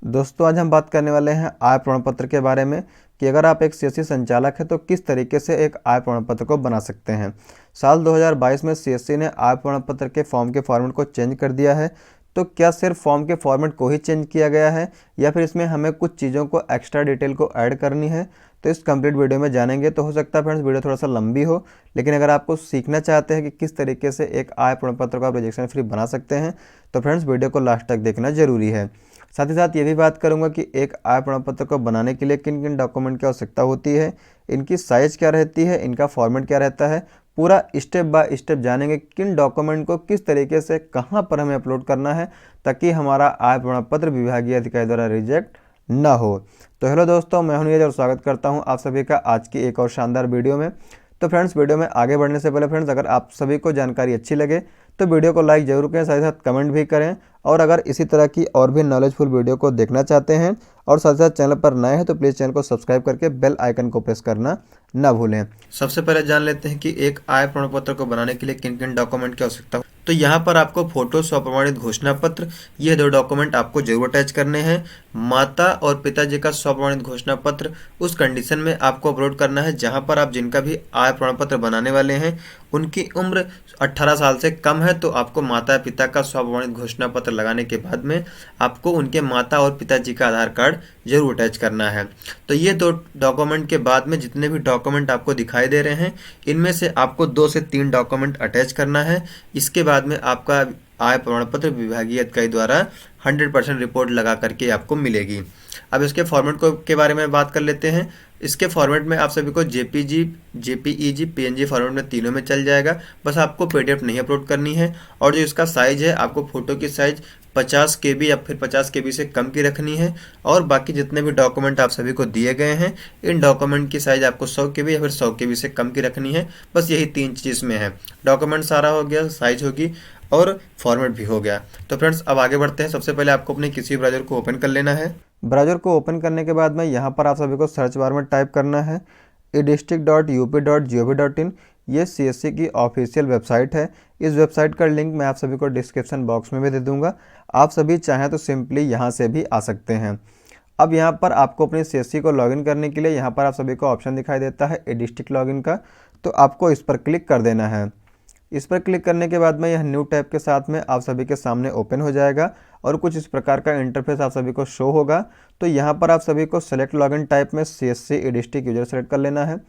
दोस्तों आज हम बात करने वाले हैं आय प्रमाण पत्र के बारे में कि अगर आप एक सीएससी संचालक हैं तो किस तरीके से एक आय प्रमाण पत्र को बना सकते हैं। साल 2022 में सीएससी ने आय प्रमाण पत्र के फॉर्म के फॉर्मेट को चेंज कर दिया है। तो क्या सिर्फ फॉर्म के फॉर्मेट को ही चेंज किया गया है या फिर इसमें हमें कुछ चीज़ों को एक्स्ट्रा डिटेल को ऐड करनी है, तो इस कंप्लीट वीडियो में जानेंगे। तो हो सकता है फ्रेंड्स वीडियो थोड़ा सा लंबी हो, लेकिन अगर आपको सीखना चाहते हैं कि किस तरीके से एक आय प्रमाण पत्र को आप रिजेक्शन फ्री बना सकते हैं तो फ्रेंड्स वीडियो को लास्ट तक देखना जरूरी है। साथ ही साथ ये भी बात करूंगा कि एक आय प्रमाण पत्र को बनाने के लिए किन किन डॉक्यूमेंट की आवश्यकता होती है, इनकी साइज क्या रहती है, इनका फॉर्मेट क्या रहता है, पूरा स्टेप बाय स्टेप जानेंगे किन डॉक्यूमेंट को किस तरीके से कहां पर हमें अपलोड करना है ताकि हमारा आय प्रमाण पत्र विभागीय अधिकारी द्वारा रिजेक्ट ना हो। तो हेलो दोस्तों, मैं हूं नीरज और स्वागत करता हूं आप सभी का आज की एक और शानदार वीडियो में। तो फ्रेंड्स वीडियो में आगे बढ़ने से पहले फ्रेंड्स अगर आप सभी को जानकारी अच्छी लगे तो वीडियो को लाइक जरूर करें, साथ ही साथ कमेंट भी करें। और अगर इसी तरह की और भी नॉलेजफुल वीडियो को देखना चाहते हैं और साथ ही साथ चैनल पर नए हैं तो प्लीज़ चैनल को सब्सक्राइब करके बेल आइकन को प्रेस करना ना भूलें। सबसे पहले जान लेते हैं कि एक आय प्रमाण पत्र को बनाने के लिए किन किन डॉक्यूमेंट की आवश्यकता है। तो यहाँ पर आपको फोटो, स्वप्रमाणित घोषणा पत्र, ये दो डॉक्यूमेंट आपको जरूर अटैच करने हैं। माता और पिताजी का स्वप्रमाणित घोषणा पत्र उस कंडीशन में आपको अपलोड करना है जहाँ पर आप जिनका भी आय प्रमाण पत्र बनाने वाले हैं उनकी उम्र 18 साल से कम है। तो आपको माता पिता का स्वप्रमाणित घोषणा पत्र लगाने के बाद में आपको उनके माता और पिताजी का आधार कार्ड जरूर अटैच करना है। तो ये दो डॉक्यूमेंट के बाद में जितने भी डॉक्यूमेंट आपको दिखाई दे रहे हैं इनमें से आपको 2 से 3 डॉक्यूमेंट अटैच करना है। इसके बाद में आपका आय प्रमाण पत्र विभागीय अधिकारी द्वारा 100% रिपोर्ट लगा करके आपको मिलेगी। अब इसके फॉर्मेट को के बारे में बात कर लेते हैं। इसके फॉर्मेट में आप सभी को जेपीजी, जेपीईजी, पीएनजी फॉर्मेट में तीनों में चल जाएगा। बस आपको पीडीएफ नहीं अपलोड करनी है। और जो इसका साइज है आपको फोटो की साइज 50 केबी या फिर 50 केबी से कम की रखनी है। और बाकी जितने भी डॉक्यूमेंट आप सभी को दिए गए हैं इन डॉक्यूमेंट की साइज आपको 100 केबी या फिर 100 केबी से कम की रखनी है। बस यही 3 चीज़ में है। डॉक्यूमेंट सारा हो गया, साइज होगी और फॉर्मेट भी हो गया। तो फ्रेंड्स अब आगे बढ़ते हैं। सबसे पहले आपको अपने किसी ब्राउज़र को ओपन कर लेना है। ब्राउज़र को ओपन करने के बाद में यहाँ पर आप सभी को सर्च बार में टाइप करना है edistrict.up.gov.in। ये सीएससी की ऑफिशियल वेबसाइट है। इस वेबसाइट का लिंक मैं आप सभी को डिस्क्रिप्शन बॉक्स में भी दे दूंगा। आप सभी चाहें तो सिंपली यहाँ से भी आ सकते हैं। अब यहाँ पर आपको अपनी सीएससी को लॉगिन करने के लिए यहाँ पर आप सभी को ऑप्शन दिखाई देता है edistrict लॉगिन का, तो आपको इस पर क्लिक कर देना है। इस पर क्लिक करने के बाद में यह न्यू टैब के साथ में आप सभी के सामने ओपन हो जाएगा और कुछ इस प्रकार का इंटरफेस आप सभी को शो होगा। तो यहाँ पर आप सभी को सेलेक्ट लॉगिन टाइप में सीएससी edistrict यूजर सेलेक्ट कर लेना है।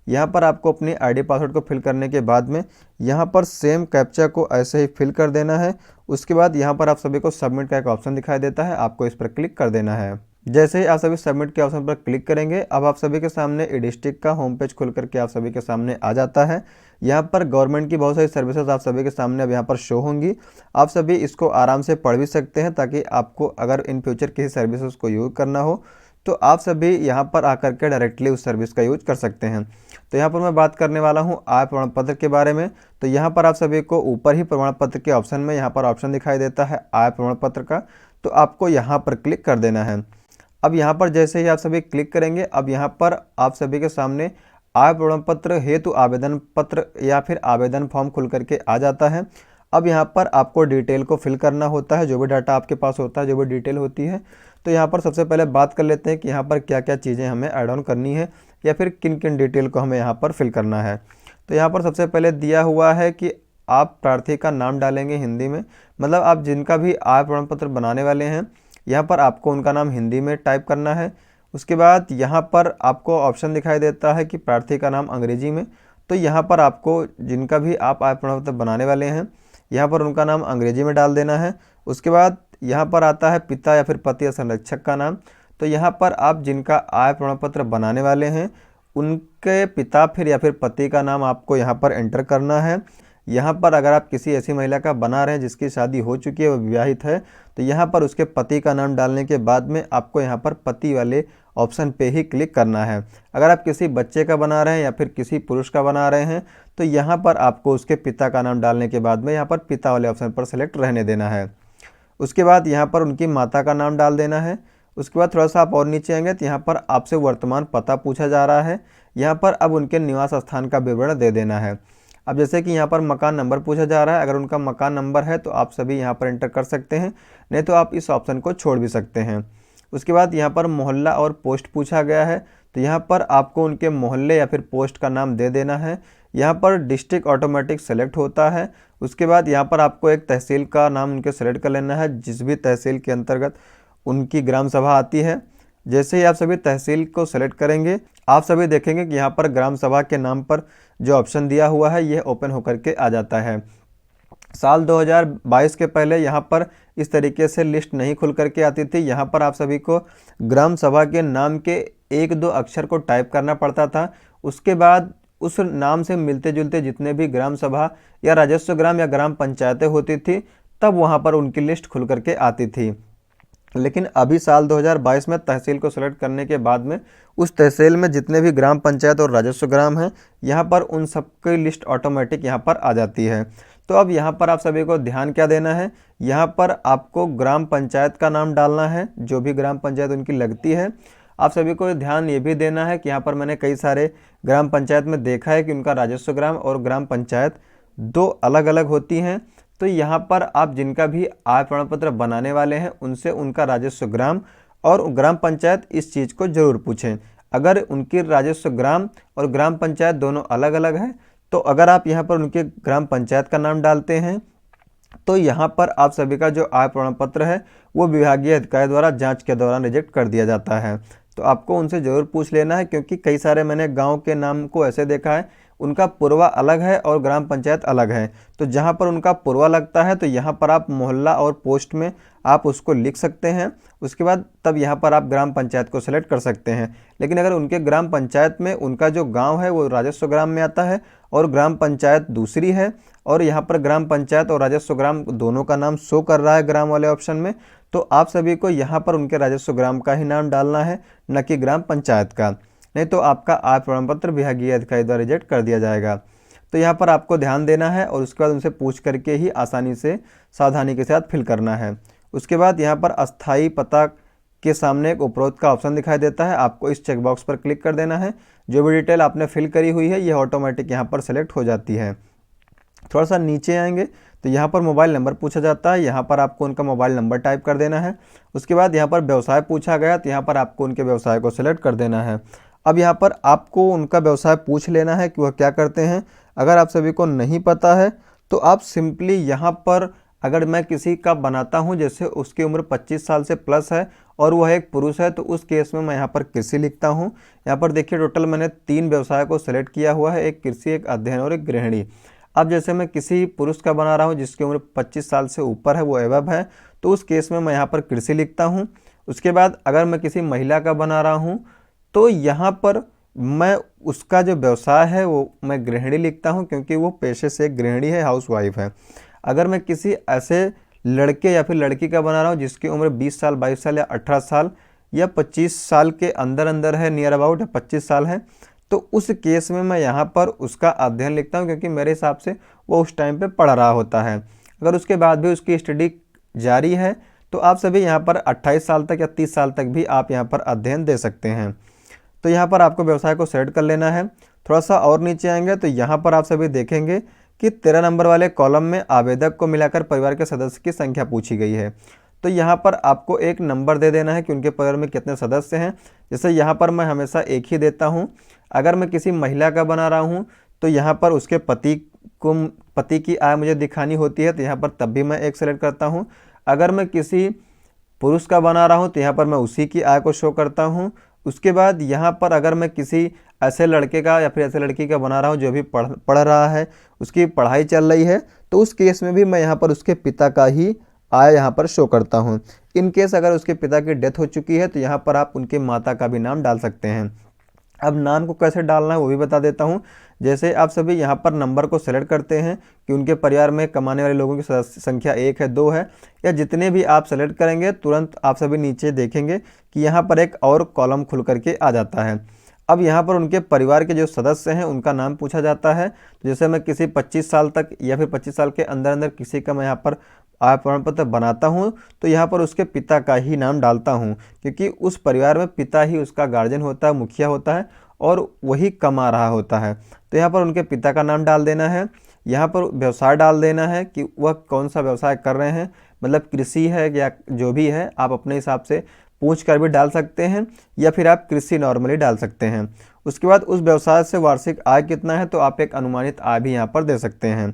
यहाँ पर आपको अपनी आईडी पासवर्ड को फिल करने के बाद में यहाँ पर सेम कैप्चा को ऐसे ही फिल कर देना है। उसके बाद यहाँ पर आप सभी को सबमिट का एक ऑप्शन दिखाई देता है, आपको इस पर क्लिक कर देना है। जैसे ही आप सभी सबमिट के ऑप्शन पर क्लिक करेंगे अब आप सभी के सामने edistrict का होम पेज खुल करके आप सभी के सामने आ जाता है। यहाँ पर गवर्नमेंट की बहुत सारी सर्विसेज आप सभी के सामने अब यहाँ पर शो होंगी। आप सभी इसको आराम से पढ़ भी सकते हैं ताकि आपको अगर इन फ्यूचर किसी सर्विसेज को यूज़ करना हो तो आप सभी यहाँ पर आकर के डायरेक्टली उस सर्विस का यूज कर सकते हैं। तो यहाँ पर मैं बात करने वाला हूँ आय प्रमाण पत्र के बारे में। तो यहाँ पर आप सभी को ऊपर ही प्रमाण पत्र के ऑप्शन में यहाँ पर ऑप्शन दिखाई देता है आय प्रमाण पत्र का, तो आपको यहाँ पर क्लिक कर देना है। अब यहाँ पर जैसे ही आप सभी क्लिक करेंगे अब यहाँ पर आप सभी के सामने आय प्रमाण पत्र हेतु आवेदन पत्र या फिर आवेदन फॉर्म खुल करके आ जाता है। अब यहाँ पर आपको डिटेल को फिल करना होता है, जो भी डाटा आपके पास होता है, जो भी डिटेल होती है। तो यहाँ पर सबसे पहले बात कर लेते हैं कि यहाँ पर क्या क्या चीज़ें हमें ऐड ऑन करनी है या फिर किन किन डिटेल को हमें यहाँ पर फिल करना है। तो यहाँ पर सबसे पहले दिया हुआ है कि आप प्रार्थी का नाम डालेंगे हिंदी में, मतलब आप जिनका भी आय प्रमाण पत्र बनाने वाले हैं यहाँ पर आपको उनका नाम हिंदी में टाइप करना है। उसके बाद यहाँ पर आपको ऑप्शन दिखाई देता है कि प्रार्थी का नाम अंग्रेजी में, तो यहाँ पर आपको जिनका भी आप आय प्रमाण पत्र बनाने वाले हैं यहाँ पर उनका नाम अंग्रेजी में डाल देना है। उसके बाद यहाँ पर आता है पिता या फिर पति या संरक्षक का नाम, तो यहाँ पर आप जिनका आय प्रमाण पत्र बनाने वाले हैं उनके पिता फिर या फिर पति का नाम आपको यहाँ पर एंटर करना है। यहाँ पर अगर आप किसी ऐसी महिला का बना रहे हैं जिसकी शादी हो चुकी है, वो विवाहित है, तो यहाँ पर उसके पति का नाम डालने के बाद में आपको यहाँ पर पति वाले ऑप्शन पे ही क्लिक करना है। अगर आप किसी बच्चे का बना रहे हैं या फिर किसी पुरुष का बना रहे हैं तो यहाँ पर आपको उसके पिता का नाम डालने के बाद में यहाँ पर पिता वाले ऑप्शन पर सेलेक्ट रहने देना है। उसके बाद यहाँ पर उनकी माता का नाम डाल देना है। उसके बाद थोड़ा सा आप और नीचे आएंगे तो यहाँ पर आपसे वर्तमान पता पूछा जा रहा है। यहाँ पर अब उनके निवास स्थान का विवरण दे देना है। अब जैसे कि यहाँ पर मकान नंबर पूछा जा रहा है, अगर उनका मकान नंबर है तो आप सभी यहाँ पर एंटर कर सकते हैं, नहीं तो आप इस ऑप्शन को छोड़ भी सकते हैं। उसके बाद यहाँ पर मोहल्ला और पोस्ट पूछा गया है, तो यहाँ पर आपको उनके मोहल्ले या फिर पोस्ट का नाम दे देना है। यहाँ पर डिस्ट्रिक्ट ऑटोमेटिक सेलेक्ट होता है। उसके बाद यहाँ पर आपको एक तहसील का नाम उनके सेलेक्ट कर लेना है, जिस भी तहसील के अंतर्गत उनकी ग्राम सभा आती है। जैसे ही आप सभी तहसील को सेलेक्ट करेंगे, आप सभी देखेंगे कि यहाँ पर ग्राम सभा के नाम पर जो ऑप्शन दिया हुआ है यह ओपन होकर के आ जाता है। साल 2022 के पहले यहाँ पर इस तरीके से लिस्ट नहीं खुल करके आती थी। यहाँ पर आप सभी को ग्राम सभा के नाम के 1-2 अक्षर को टाइप करना पड़ता था। उसके बाद उस नाम से मिलते जुलते जितने भी ग्राम सभा या राजस्व ग्राम या ग्राम पंचायतें होती थी, तब वहाँ पर उनकी लिस्ट खुल करके आती थी। लेकिन अभी साल 2022 में तहसील को सेलेक्ट करने के बाद में उस तहसील में जितने भी ग्राम पंचायत और राजस्व ग्राम हैं, यहाँ पर उन सबकी लिस्ट ऑटोमेटिक यहाँ पर आ जाती है। तो अब यहाँ पर आप सभी को ध्यान क्या देना है, यहाँ पर आपको ग्राम पंचायत का नाम डालना है, जो भी ग्राम पंचायत उनकी लगती है। आप सभी को ध्यान ये भी देना है कि यहाँ पर मैंने कई सारे ग्राम पंचायत में देखा है कि उनका राजस्व ग्राम और ग्राम पंचायत 2 अलग अलग होती हैं। तो यहाँ पर आप जिनका भी आय प्रमाण पत्र बनाने वाले हैं, उनसे उनका राजस्व ग्राम और ग्राम पंचायत इस चीज़ को ज़रूर पूछें। अगर उनकी राजस्व ग्राम और ग्राम पंचायत दोनों अलग अलग हैं, तो अगर आप यहाँ पर उनके ग्राम पंचायत का नाम डालते हैं, तो यहाँ पर आप सभी का जो आय प्रमाण पत्र है वो विभागीय अधिकारी द्वारा जांच के दौरान रिजेक्ट कर दिया जाता है। तो आपको उनसे ज़रूर पूछ लेना है, क्योंकि कई सारे मैंने गांव के नाम को ऐसे देखा है, उनका पुरवा अलग है और ग्राम पंचायत अलग है। तो जहाँ पर उनका पुरवा लगता है, तो यहाँ पर आप मोहल्ला और पोस्ट में आप उसको लिख सकते हैं। उसके बाद तब यहाँ पर आप ग्राम पंचायत को सेलेक्ट कर सकते हैं। लेकिन अगर उनके ग्राम पंचायत में उनका जो गांव है वो राजस्व ग्राम में आता है और ग्राम पंचायत दूसरी है, और यहाँ पर ग्राम पंचायत और राजस्व ग्राम दोनों का नाम शो कर रहा है ग्राम वाले ऑप्शन में, तो आप सभी को यहाँ पर उनके राजस्व ग्राम का ही नाम डालना है, न कि ग्राम पंचायत का। नहीं तो आपका आय प्रमाण पत्र विभागीय अधिकारी द्वारा रिजेक्ट कर दिया जाएगा। तो यहाँ पर आपको ध्यान देना है और उसके बाद उनसे पूछ करके ही आसानी से सावधानी के साथ फिल करना है। उसके बाद यहाँ पर अस्थायी पता के सामने एक उपरोक्त का ऑप्शन दिखाई देता है, आपको इस चेकबॉक्स पर क्लिक कर देना है। जो भी डिटेल आपने फिल करी हुई है यह ऑटोमेटिक यहाँ पर सेलेक्ट हो जाती है। थोड़ा सा नीचे आएंगे तो यहाँ पर मोबाइल नंबर पूछा जाता है, यहाँ पर आपको उनका मोबाइल नंबर टाइप कर देना है। उसके बाद यहाँ पर व्यवसाय पूछा गया, तो यहाँ पर आपको उनके व्यवसाय को सिलेक्ट कर देना है। अब यहाँ पर आपको उनका व्यवसाय पूछ लेना है कि वह क्या करते हैं। अगर आप सभी को नहीं पता है तो आप सिंपली यहाँ पर, अगर मैं किसी का बनाता हूँ जैसे उसकी उम्र 25 साल से प्लस है और वह एक पुरुष है, तो उस केस में मैं यहाँ पर कृषि लिखता हूँ। यहाँ पर देखिए टोटल मैंने 3 व्यवसाय को सेलेक्ट किया हुआ है, एक कृषि, एक अध्ययन और एक गृहिणी। अब जैसे मैं किसी पुरुष का बना रहा हूँ जिसकी उम्र 25 साल से ऊपर है, वो एबव है, तो उस केस में मैं यहाँ पर कृषि लिखता हूँ। उसके बाद अगर मैं किसी महिला का बना रहा हूँ तो यहाँ पर मैं उसका जो व्यवसाय है वो मैं गृहिणी लिखता हूँ, क्योंकि वो पेशे से गृहिणी है, हाउसवाइफ है। अगर मैं किसी ऐसे लड़के या फिर लड़की का बना रहा हूँ जिसकी उम्र 20 साल, 22 साल या 18 साल या 25 साल के अंदर अंदर है, नियर अबाउट 25 साल है, तो उस केस में मैं यहाँ पर उसका अध्ययन लिखता हूँ, क्योंकि मेरे हिसाब से वो उस टाइम पे पढ़ रहा होता है। अगर उसके बाद भी उसकी स्टडी जारी है तो आप सभी यहाँ पर 28 साल तक या 30 साल तक भी आप यहाँ पर अध्ययन दे सकते हैं। तो यहाँ पर आपको व्यवसाय को सेलेक्ट कर लेना है। थोड़ा सा और नीचे आएंगे तो यहाँ पर आप सभी देखेंगे कि 13 नंबर वाले कॉलम में आवेदक को मिलाकर परिवार के सदस्य की संख्या पूछी गई है। तो यहाँ पर आपको एक नंबर दे देना है कि उनके परिवार में कितने सदस्य हैं। जैसे यहाँ पर मैं हमेशा एक ही देता हूँ। अगर मैं किसी महिला का बना रहा हूँ तो यहाँ पर उसके पति की आय मुझे दिखानी होती है, तो यहाँ पर तब भी मैं एक सेलेक्ट करता हूँ। अगर मैं किसी पुरुष का बना रहा हूँ तो यहाँ पर मैं उसी की आय को शो करता हूँ। उसके बाद यहाँ पर अगर मैं किसी ऐसे लड़के का या फिर ऐसे लड़की का बना रहा हूँ जो भी पढ़ रहा है, उसकी पढ़ाई चल रही है, तो उस केस में भी मैं यहाँ पर उसके पिता का ही आय यहाँ पर शो करता हूँ। इन केस अगर उसके पिता की डेथ हो चुकी है तो यहाँ पर आप उनके माता का भी नाम डाल सकते हैं। अब नाम को कैसे डालना है वो भी बता देता हूँ। जैसे आप सभी यहाँ पर नंबर को सेलेक्ट करते हैं कि उनके परिवार में कमाने वाले लोगों की संख्या 1 है, 2 है, या जितने भी आप सेलेक्ट करेंगे तुरंत आप सभी नीचे देखेंगे कि यहाँ पर एक और कॉलम खुल करके आ जाता है। अब यहाँ पर उनके परिवार के जो सदस्य हैं उनका नाम पूछा जाता है। जैसे मैं किसी 25 साल तक या फिर 25 साल के अंदर अंदर किसी का मैं यहाँ पर आय प्रमाण पत्र बनाता हूँ, तो यहाँ पर उसके पिता का ही नाम डालता हूँ, क्योंकि उस परिवार में पिता ही उसका गार्जियन होता है, मुखिया होता है और वही कमा रहा होता है। तो यहाँ पर उनके पिता का नाम डाल देना है। यहाँ पर व्यवसाय डाल देना है कि वह कौन सा व्यवसाय कर रहे हैं, मतलब कृषि है या जो भी है, आप अपने हिसाब से पूछ कर भी डाल सकते हैं, या फिर आप कृषि नॉर्मली डाल सकते हैं। उसके बाद उस व्यवसाय से वार्षिक आय कितना है, तो आप एक अनुमानित आय भी यहाँ पर दे सकते हैं।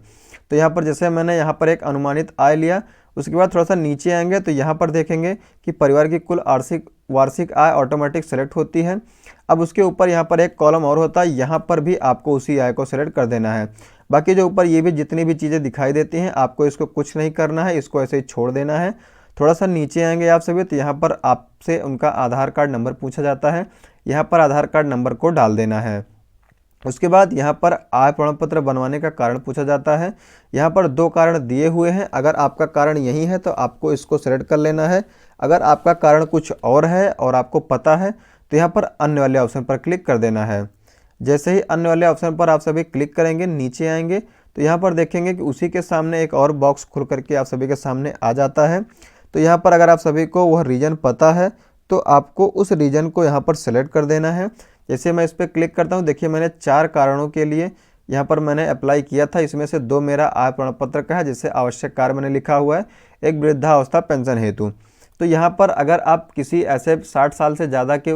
तो यहाँ पर जैसे मैंने यहाँ पर एक अनुमानित आय लिया, उसके बाद थोड़ा सा नीचे आएंगे तो यहाँ पर देखेंगे कि परिवार की कुल वार्षिक आय ऑटोमेटिक सेलेक्ट होती है। अब उसके ऊपर यहाँ पर एक कॉलम और होता है, यहाँ पर भी आपको उसी आय को सेलेक्ट कर देना है। बाकी जो ऊपर ये भी जितनी भी चीज़ें दिखाई देती हैं, आपको इसको कुछ नहीं करना है, इसको ऐसे ही छोड़ देना है। थोड़ा सा नीचे आएंगे आप सभी तो यहाँ पर आपसे उनका आधार कार्ड नंबर पूछा जाता है, यहाँ पर आधार कार्ड नंबर को डाल देना है। उसके बाद यहाँ पर आय प्रमाण पत्र बनवाने का कारण पूछा जाता है। यहाँ पर 2 कारण दिए हुए हैं, अगर आपका कारण यही है तो आपको इसको सेलेक्ट कर लेना है। अगर आपका कारण कुछ और है और आपको पता है तो यहाँ पर अन्य वाले ऑप्शन पर क्लिक कर देना है। जैसे ही अन्य वाले ऑप्शन पर आप सभी क्लिक करेंगे, नीचे आएंगे तो यहाँ पर देखेंगे कि उसी के सामने एक और बॉक्स खुल करके आप सभी के सामने आ जाता है। तो यहाँ पर अगर आप सभी को वह रीजन पता है तो आपको उस रीजन को यहाँ पर सेलेक्ट कर देना है। जैसे मैं इस पर क्लिक करता हूँ, देखिए मैंने 4 कारणों के लिए यहाँ पर मैंने अप्लाई किया था, इसमें से 2 मेरा आय प्रमाण पत्र का है, जिससे आवश्यक कार्य मैंने लिखा हुआ है, एक वृद्धावस्था पेंशन हेतु। तो यहाँ पर अगर आप किसी ऐसे 60 साल से ज़्यादा के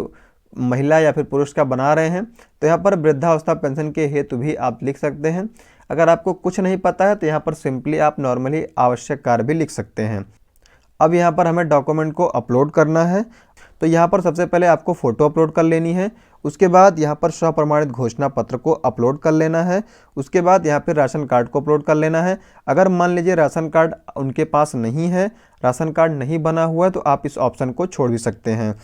महिला या फिर पुरुष का बना रहे हैं तो यहाँ पर वृद्धावस्था पेंशन के हेतु भी आप लिख सकते हैं। अगर आपको कुछ नहीं पता है तो यहाँ पर सिंपली आप नॉर्मली आवश्यक कार्य भी लिख सकते हैं। अब यहाँ पर हमें डॉक्यूमेंट को अपलोड करना है, तो यहाँ पर सबसे पहले आपको फ़ोटो अपलोड कर लेनी है। उसके बाद यहाँ पर स्वप्रमाणित घोषणा पत्र को अपलोड कर लेना है। उसके बाद यहाँ पर राशन कार्ड को अपलोड कर लेना है। अगर मान लीजिए राशन कार्ड उनके पास नहीं है, राशन कार्ड नहीं बना हुआ है, तो आप इस ऑप्शन को छोड़ भी सकते हैं।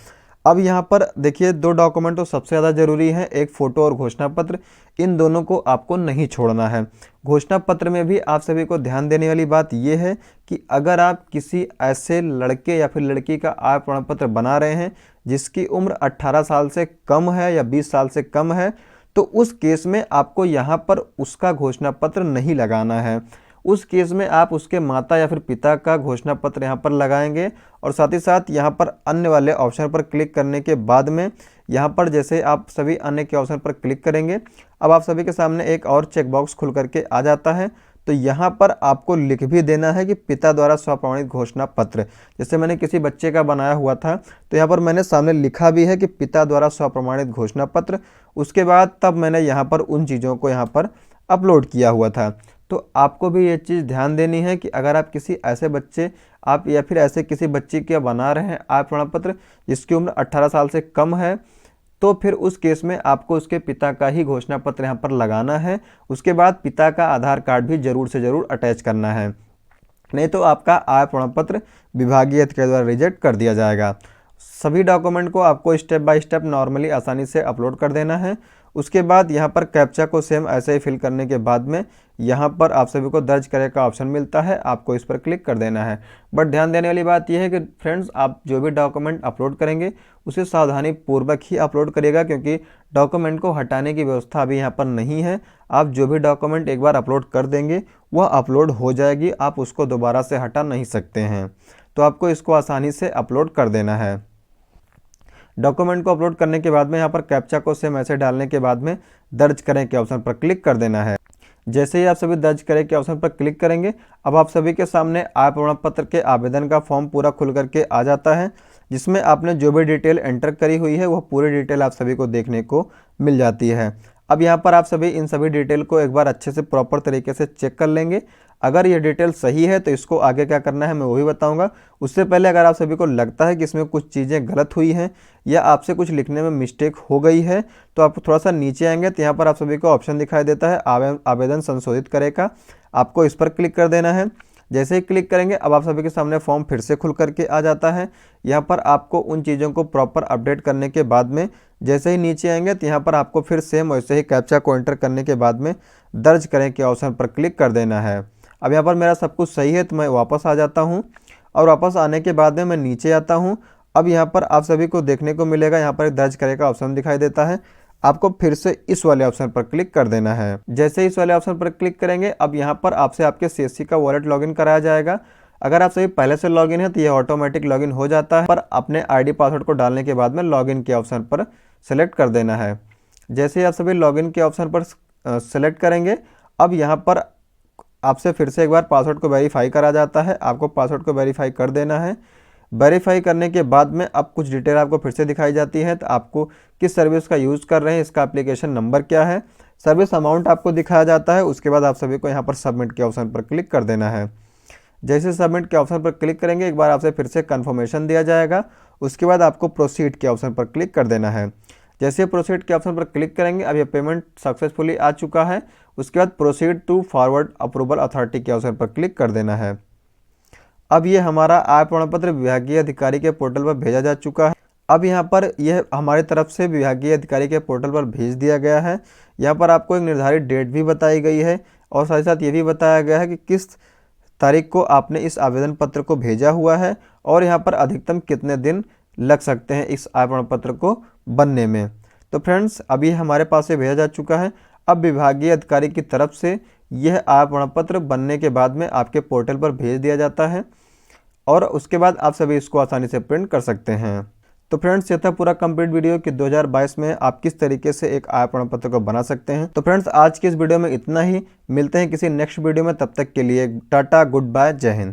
अब यहाँ पर देखिए 2 डॉक्यूमेंट तो सबसे ज़्यादा ज़रूरी है, एक फ़ोटो और घोषणा पत्र। इन दोनों को आपको नहीं छोड़ना है। घोषणा पत्र में भी आप सभी को ध्यान देने वाली बात यह है कि अगर आप किसी ऐसे लड़के या फिर लड़की का आय प्रमाण पत्र बना रहे हैं जिसकी उम्र 18 साल से कम है या 20 साल से कम है, तो उस केस में आपको यहाँ पर उसका घोषणा पत्र नहीं लगाना है। उस केस में आप उसके माता या फिर पिता का घोषणा पत्र यहाँ पर लगाएंगे। और साथ ही साथ यहाँ पर अन्य वाले ऑप्शन पर क्लिक करने के बाद में यहाँ पर जैसे आप सभी अन्य के ऑप्शन पर क्लिक करेंगे, अब आप सभी के सामने एक और चेकबॉक्स खुल करके आ जाता है। तो यहाँ पर आपको लिख भी देना है कि पिता द्वारा स्वप्रमाणित घोषणा पत्र। जैसे मैंने किसी बच्चे का बनाया हुआ था तो यहाँ पर मैंने सामने लिखा भी है कि पिता द्वारा स्वप्रमाणित घोषणा पत्र। उसके बाद तब मैंने यहाँ पर उन चीज़ों को यहाँ पर अपलोड किया हुआ था। तो आपको भी ये चीज़ ध्यान देनी है कि अगर आप किसी ऐसे बच्चे आप या फिर ऐसे किसी बच्चे के बना रहे हैं आय प्रमाण पत्र जिसकी उम्र 18 साल से कम है, तो फिर उस केस में आपको उसके पिता का ही घोषणा पत्र यहाँ पर लगाना है। उसके बाद पिता का आधार कार्ड भी ज़रूर से ज़रूर अटैच करना है, नहीं तो आपका आय प्रमाण पत्र विभागीय अधिकारी द्वारा रिजेक्ट कर दिया जाएगा। सभी डॉक्यूमेंट को आपको स्टेप बाय स्टेप नॉर्मली आसानी से अपलोड कर देना है। उसके बाद यहाँ पर कैप्चा को सेम ऐसे ही फिल करने के बाद में यहाँ पर आप सभी को दर्ज करे का ऑप्शन मिलता है, आपको इस पर क्लिक कर देना है। बट ध्यान देने वाली बात यह है कि फ्रेंड्स, आप जो भी डॉक्यूमेंट अपलोड करेंगे उसे सावधानी पूर्वक ही अपलोड करिएगा, क्योंकि डॉक्यूमेंट को हटाने की व्यवस्था अभी यहाँ पर नहीं है। आप जो भी डॉक्यूमेंट एक बार अपलोड कर देंगे वह अपलोड हो जाएगी, आप उसको दोबारा से हटा नहीं सकते हैं। तो आपको इसको आसानी से अपलोड कर देना है। डॉक्यूमेंट को अपलोड करने के बाद में यहाँ पर कैप्चा को सेम ऐसे डालने के बाद में दर्ज करें के ऑप्शन पर क्लिक कर देना है। जैसे ही आप सभी दर्ज करें के ऑप्शन पर क्लिक करेंगे, अब आप सभी के सामने आय प्रमाण पत्र के आवेदन का फॉर्म पूरा खुल करके आ जाता है, जिसमें आपने जो भी डिटेल एंटर करी हुई है वह पूरी डिटेल आप सभी को देखने को मिल जाती है। अब यहाँ पर आप सभी इन सभी डिटेल को एक बार अच्छे से प्रॉपर तरीके से चेक कर लेंगे। अगर ये डिटेल सही है तो इसको आगे क्या करना है मैं वही बताऊंगा। उससे पहले अगर आप सभी को लगता है कि इसमें कुछ चीज़ें गलत हुई हैं या आपसे कुछ लिखने में मिस्टेक हो गई है, तो आप थोड़ा सा नीचे आएंगे तो यहाँ पर आप सभी को ऑप्शन दिखाई देता है आवेदन संशोधित करे का, आपको इस पर क्लिक कर देना है। जैसे ही क्लिक करेंगे अब आप सभी के सामने फॉर्म फिर से खुल करके आ जाता है। यहाँ पर आपको उन चीज़ों को प्रॉपर अपडेट करने के बाद में जैसे ही नीचे आएंगे तो यहाँ पर आपको फिर सेम वैसे ही कैप्चा को एंटर करने के बाद में दर्ज करें के ऑप्शन पर क्लिक कर देना है। अब यहाँ पर मेरा सब कुछ सही है तो मैं वापस आ जाता हूँ, और वापस आने के बाद में मैं नीचे आता हूँ। अब यहाँ पर आप सभी को देखने को मिलेगा यहाँ पर दर्ज करें का ऑप्शन दिखाई देता है, आपको फिर से इस वाले ऑप्शन पर क्लिक कर देना है। जैसे इस वाले ऑप्शन पर क्लिक करेंगे अब यहाँ पर आपसे आपके CSC का वॉलेट लॉगिन कराया जाएगा। अगर आप सभी पहले से लॉगिन है तो यह ऑटोमेटिक लॉगिन हो जाता है, पर अपने ID पासवर्ड को डालने के बाद में लॉगिन के ऑप्शन पर सेलेक्ट कर देना है। जैसे ही आप सभी लॉगिन के ऑप्शन पर सेलेक्ट करेंगे अब यहाँ पर आपसे फिर से एक बार पासवर्ड को वेरीफाई करा जाता है, आपको पासवर्ड को वेरीफाई कर देना है। वेरीफाई करने के बाद में अब कुछ डिटेल आपको फिर से दिखाई जाती है। तो आपको किस सर्विस का यूज़ कर रहे हैं, इसका एप्लीकेशन नंबर क्या है, सर्विस अमाउंट आपको दिखाया जाता है। उसके बाद आप सभी को यहाँ पर सबमिट के ऑप्शन पर क्लिक कर देना है। जैसे सबमिट के ऑप्शन पर क्लिक करेंगे एक बार आपसे फिर से कन्फर्मेशन दिया जाएगा। उसके बाद आपको प्रोसीड के ऑप्शन पर क्लिक कर देना है। जैसे प्रोसीड के ऑप्शन पर क्लिक करेंगे अब ये पेमेंट सक्सेसफुली आ चुका है। उसके बाद proceed to forward approval authority के ऑप्शन पर क्लिक कर देना है। अब ये हमारा आय प्रमाण पत्र विभागीय अधिकारी के पोर्टल पर भेजा जा चुका है। अब यहाँ पर यह हमारी तरफ से विभागीय अधिकारी के पोर्टल पर भेज दिया गया है। यहाँ पर आपको एक निर्धारित डेट भी बताई गई है और साथ ही साथ ये भी बताया गया है कि किस तारीख को आपने इस आवेदन पत्र को भेजा हुआ है और यहाँ पर अधिकतम कितने दिन लग सकते हैं इस आय प्रमाण पत्र को बनने में। तो फ्रेंड्स अभी हमारे पास ये भेजा जा चुका है। अब विभागीय अधिकारी की तरफ से यह आय प्रमाण पत्र बनने के बाद में आपके पोर्टल पर भेज दिया जाता है और उसके बाद आप सभी इसको आसानी से प्रिंट कर सकते हैं। तो फ्रेंड्स ये था पूरा कंप्लीट वीडियो कि 2022 में आप किस तरीके से एक आय प्रमाण पत्र को बना सकते हैं। तो फ्रेंड्स आज की इस वीडियो में इतना ही, मिलते हैं किसी नेक्स्ट वीडियो में, तब तक के लिए टाटा, गुड बाय, जय हिंद।